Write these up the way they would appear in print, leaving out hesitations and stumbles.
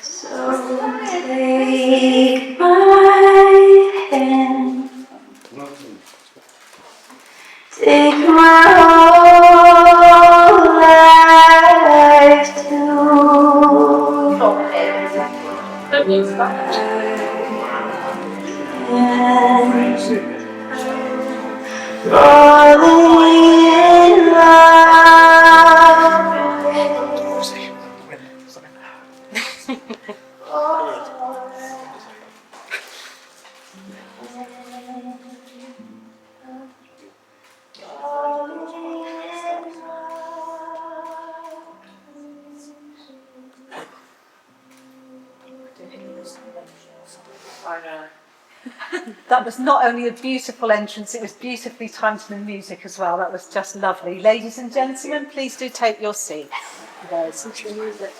So take my hand, take my whole life too. Falling in love That was not only a beautiful entrance, it was beautifully timed to the music as well. That was just lovely. Ladies and gentlemen, please do take your seats. There's music.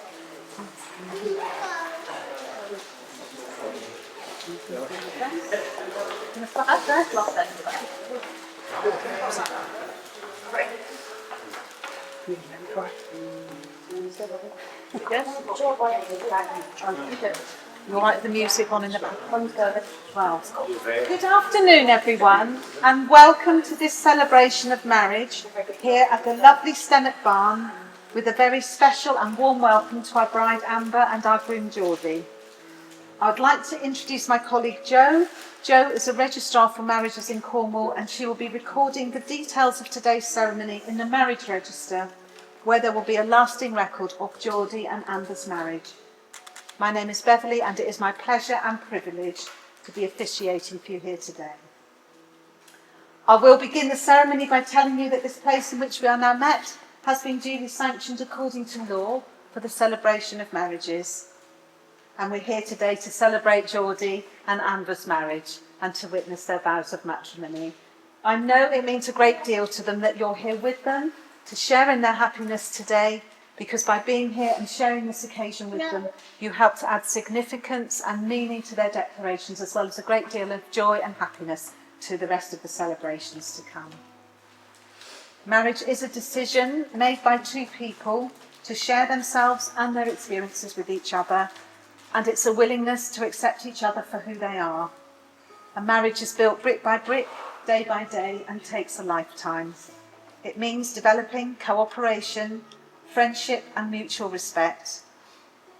You like the music on in the background as well. Good afternoon, everyone, and welcome to this celebration of marriage here at the lovely Stennack Farm, with a very special and warm welcome to our bride Amber and our groom Jordy. I'd like to introduce my colleague Jo. Jo is a registrar for marriages in Cornwall, and she will be recording the details of today's ceremony in the marriage register, where there will be a lasting record of Jordy and Amber's marriage. My name is Beverly, and it is my pleasure and privilege to be officiating for you here today. I will begin the ceremony by telling you that this place in which we are now met has been duly sanctioned according to law for the celebration of marriages. And we're here today to celebrate Jordy and Amber's marriage and to witness their vows of matrimony. I know it means a great deal to them that you're here with them to share in their happiness today, because by being here and sharing this occasion with them, you help to add significance and meaning to their declarations, as well as a great deal of joy and happiness to the rest of the celebrations to come. Marriage is a decision made by two people to share themselves and their experiences with each other, and it's a willingness to accept each other for who they are. A marriage is built brick by brick, day by day, and takes a lifetime. It means developing cooperation, friendship and mutual respect,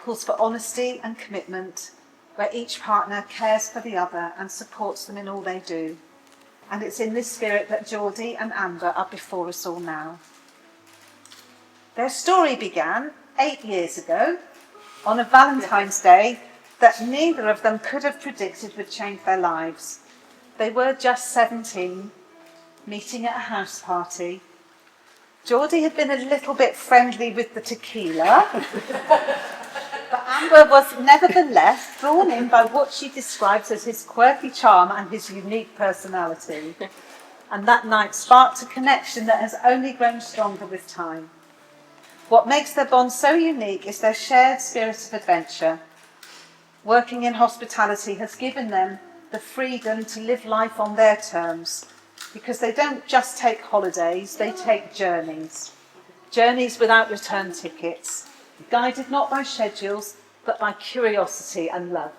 calls for honesty and commitment, where each partner cares for the other and supports them in all they do. And it's in this spirit that Jordy and Amber are before us all now. Their story began 8 years ago on a Valentine's Day that neither of them could have predicted would change their lives. They were just 17, meeting at a house party. Jordy had been a little bit friendly with the tequila, but Amber was nevertheless drawn in by what she describes as his quirky charm and his unique personality. And that night sparked a connection that has only grown stronger with time. What makes their bond so unique is their shared spirit of adventure. Working in hospitality has given them the freedom to live life on their terms, because they don't just take holidays, they take journeys. Journeys without return tickets, guided not by schedules, but by curiosity and love.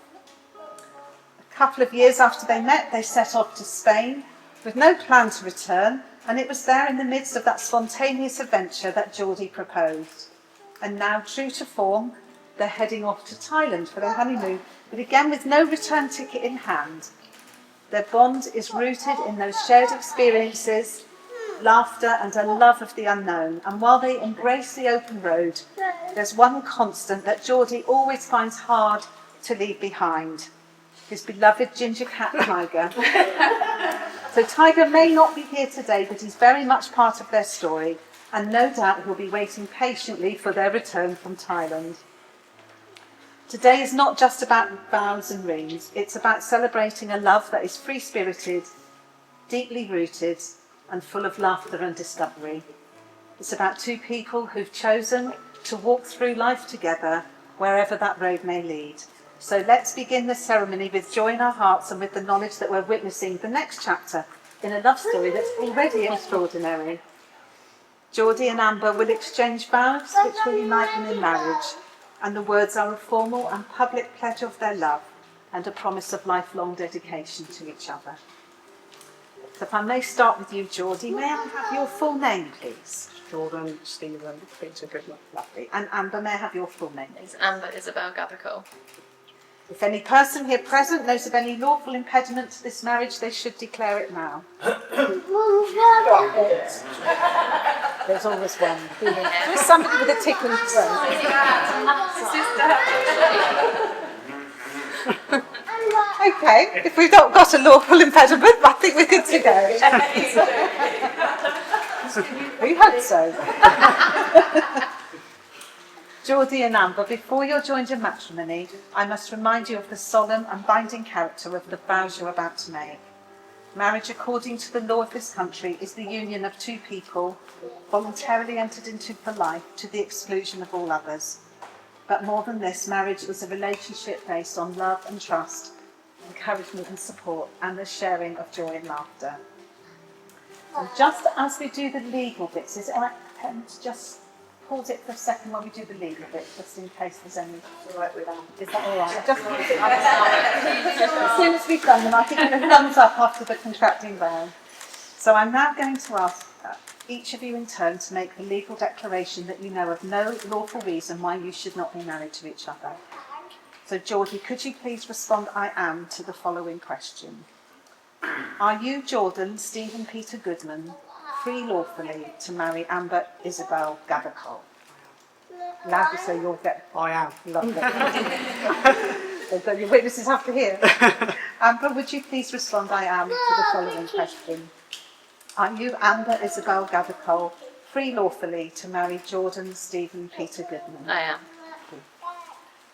A couple of years after they met, they set off to Spain with no plan to return, and it was there in the midst of that spontaneous adventure that Jordy proposed. And now, true to form, they're heading off to Thailand for their honeymoon, but again with no return ticket in hand. Their bond is rooted in those shared experiences, laughter and a love of the unknown. And while they embrace the open road, there's one constant that Jordy always finds hard to leave behind: his beloved ginger cat Tiger. So Tiger may not be here today, but he's very much part of their story, and no doubt he'll be waiting patiently for their return from Thailand. Today is not just about vows and rings, it's about celebrating a love that is free-spirited, deeply rooted, and full of laughter and discovery. It's about two people who've chosen to walk through life together, wherever that road may lead. So let's begin the ceremony with joy in our hearts and with the knowledge that we're witnessing the next chapter in a love story that's already extraordinary. Jordy and Amber will exchange vows which will unite them in marriage, and the words are a formal and public pledge of their love and a promise of lifelong dedication to each other. So if I may start with you, Jordy, may I have your full name, please? Jordan, Stephen, Peter Goodman. Lovely. And Amber, may I have your full name? It's Amber Isabel Gathercole. If any person here present knows of any lawful impediment to this marriage, they should declare it now. There's always one. There's somebody with a tickling throat. Okay, if we've not got a lawful impediment, I think we're good to go. We hope so. Jordy and Amber, before you're joined in matrimony, I must remind you of the solemn and binding character of the vows you're about to make. Marriage, according to the law of this country, is the union of two people voluntarily entered into for life to the exclusion of all others. But more than this, marriage is a relationship based on love and trust, encouragement and support, and the sharing of joy and laughter. And just as we do the legal bits, is it all right to just pause it for a second while we do the legal bit, just in case there's any... All right with that. Is that all right? Just as soon as we've done them, I think we'll have thumbs up after the contracting vow. So I'm now going to ask each of you in turn to make the legal declaration that you know of no lawful reason why you should not be married to each other. So Jordy, could you please respond, I am, to the following question. Are you, Jordan Stephen Peter Goodman, free lawfully to marry Amber Isabel Gathercole? Loudly so you'll get... I am. Lovely. So your witnesses have to hear. Amber, would you please respond, I am, to the following question. Are you, Amber Isabel Gathercole, free lawfully to marry Jordan Stephen Peter Goodman? I am.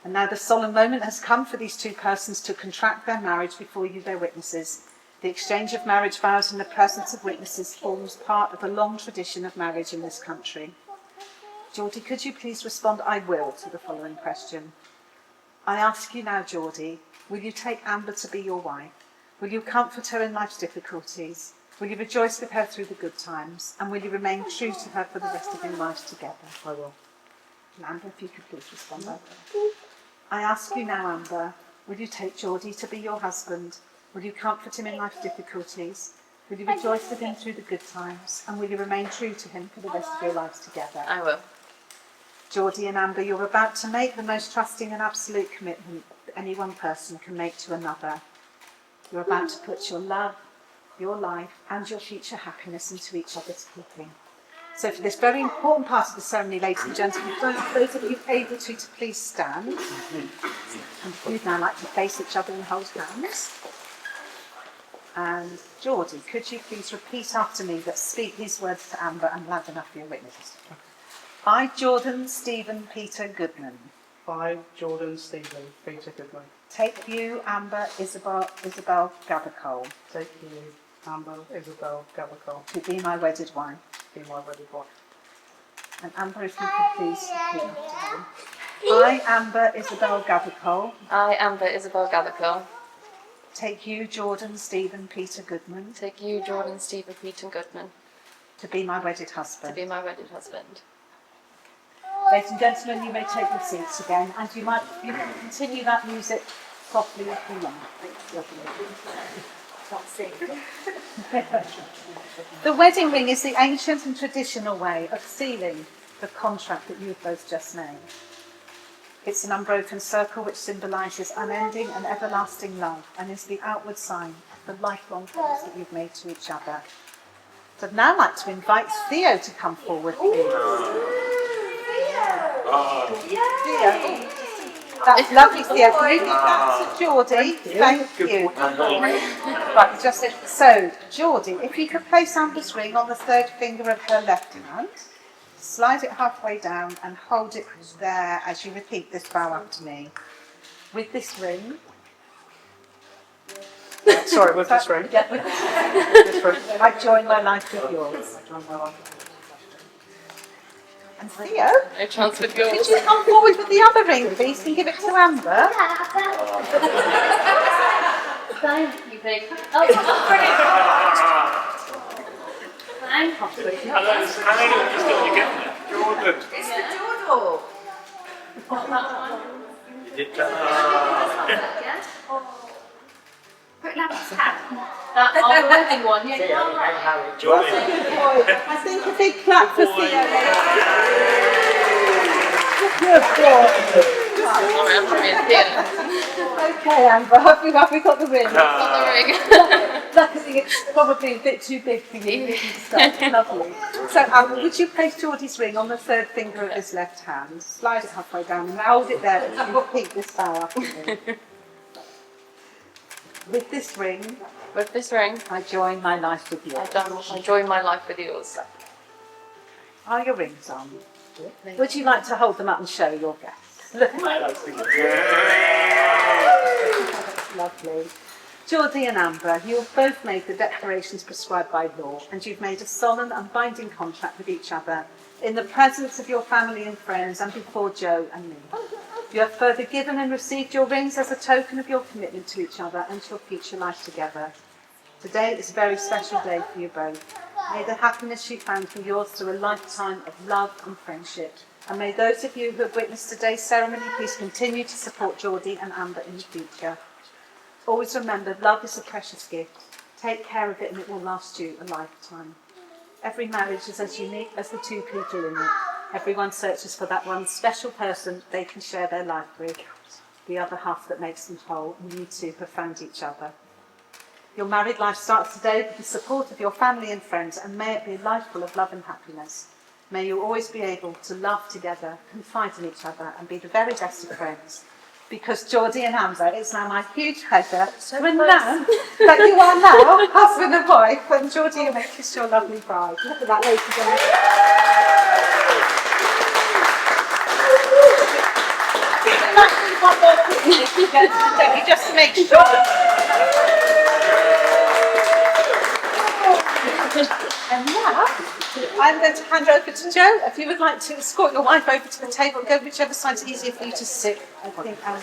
And now the solemn moment has come for these two persons to contract their marriage before you, their witnesses. The exchange of marriage vows in the presence of witnesses forms part of a long tradition of marriage in this country. Jordy, could you please respond, I will, to the following question. I ask you now, Jordy, will you take Amber to be your wife? Will you comfort her in life's difficulties? Will you rejoice with her through the good times? And will you remain true to her for the rest of your lives together? I will. And Amber, if you could please respond, I will. I ask you now, Amber, will you take Jordy to be your husband? Will you comfort him in life's difficulties? Will you rejoice with him through the good times? And will you remain true to him for the rest of your lives together? I will. Jordy and Amber, you're about to make the most trusting and absolute commitment that any one person can make to another. You're about to put your love, your life, and your future happiness into each other's keeping. So for this very important part of the ceremony, ladies and gentlemen, those of you able to please stand. And you'd now like to face each other and hold hands. And Jordy, could you please repeat after me, but speak these words to Amber and loud enough for your witnesses. I, Jordan Stephen Peter Goodman. I, Jordan Stephen Peter Goodman. Take you, Amber Isabel Gathercole. Take you, Amber Isabel Gathercole. To be my wedded wife. Be my wedded wife. And Amber, if you could please repeat after me. I, Amber Isabel Gathercole. I, Amber Isabel Gathercole. Take you, Jordan Stephen Peter Goodman. Take you, Jordan Stephen Peter Goodman. To be my wedded To husband. be my wedded husband. Ladies and gentlemen, you may take your seats again, and you can continue that music softly if you want. The wedding ring is the ancient and traditional way of sealing the contract that you've both just made. It's an unbroken circle which symbolises unending and everlasting love and is the outward sign of the lifelong promise that you've made to each other. So I'd now like to invite Theo to come forward, please. Theo. That's lovely, Theo. Can you give that to Jordy? Thank you. Right, just so, Jordy, if you could place Amber's ring on the third finger of her left hand, slide it halfway down and hold it there as you repeat this vow after me. With this ring. Sorry, with this ring. Yeah, with This ring. I join my life with yours. And Theo, No chance with could yours. you come forward with the other ring, please, and give it to Amber? Thank you, babe. How long is this till you get there? Jordan. It's the doodle. You did that. Put Lamp's hat. That on the wedding one, yeah. Jordan. I think a big clap for Theo. Good boy. Sorry, I'm from India. Okay, Amber, have we got the ring? Got the ring. Luckily, it's probably a bit too big for you. Lovely. So, Amber, would you place Geordie's ring on the third finger of his left hand? Slide it halfway down and hold it there and repeat this bow after me. With this ring, With this ring, I join my life with you. I join my life with yours. Are your rings on? Would you like to hold them up and show your guests? Lovely. Geordie and Amber, you have both made the declarations prescribed by law, and you've made a solemn and binding contract with each other in the presence of your family and friends and before Joe and me. You have further given and received your rings as a token of your commitment to each other and to your future life together. Today is a very special day for you both. May the happiness you found be yours through a lifetime of love and friendship. And may those of you who have witnessed today's ceremony please continue to support Geordie and Amber in the future. Always remember, love is a precious gift. Take care of it and it will last you a lifetime. Every marriage is as unique as the two people in it. Everyone searches for that one special person they can share their life with, the other half that makes them whole, and you two have found each other. Your married life starts today with the support of your family and friends, and may it be a life full of love and happiness. May you always be able to laugh together, confide in each other, and be the very best of friends. Because Geordie and Amber, it's now my huge pleasure to announce that you are now husband and wife, and Geordie, you may kiss your lovely bride. Look at that, ladies and gentlemen. One more quickly, just to make sure. And now, I'm going to hand over to Joe. If you would like to escort your wife over to the table and go whichever side's easier for you to sit, I think, Amber.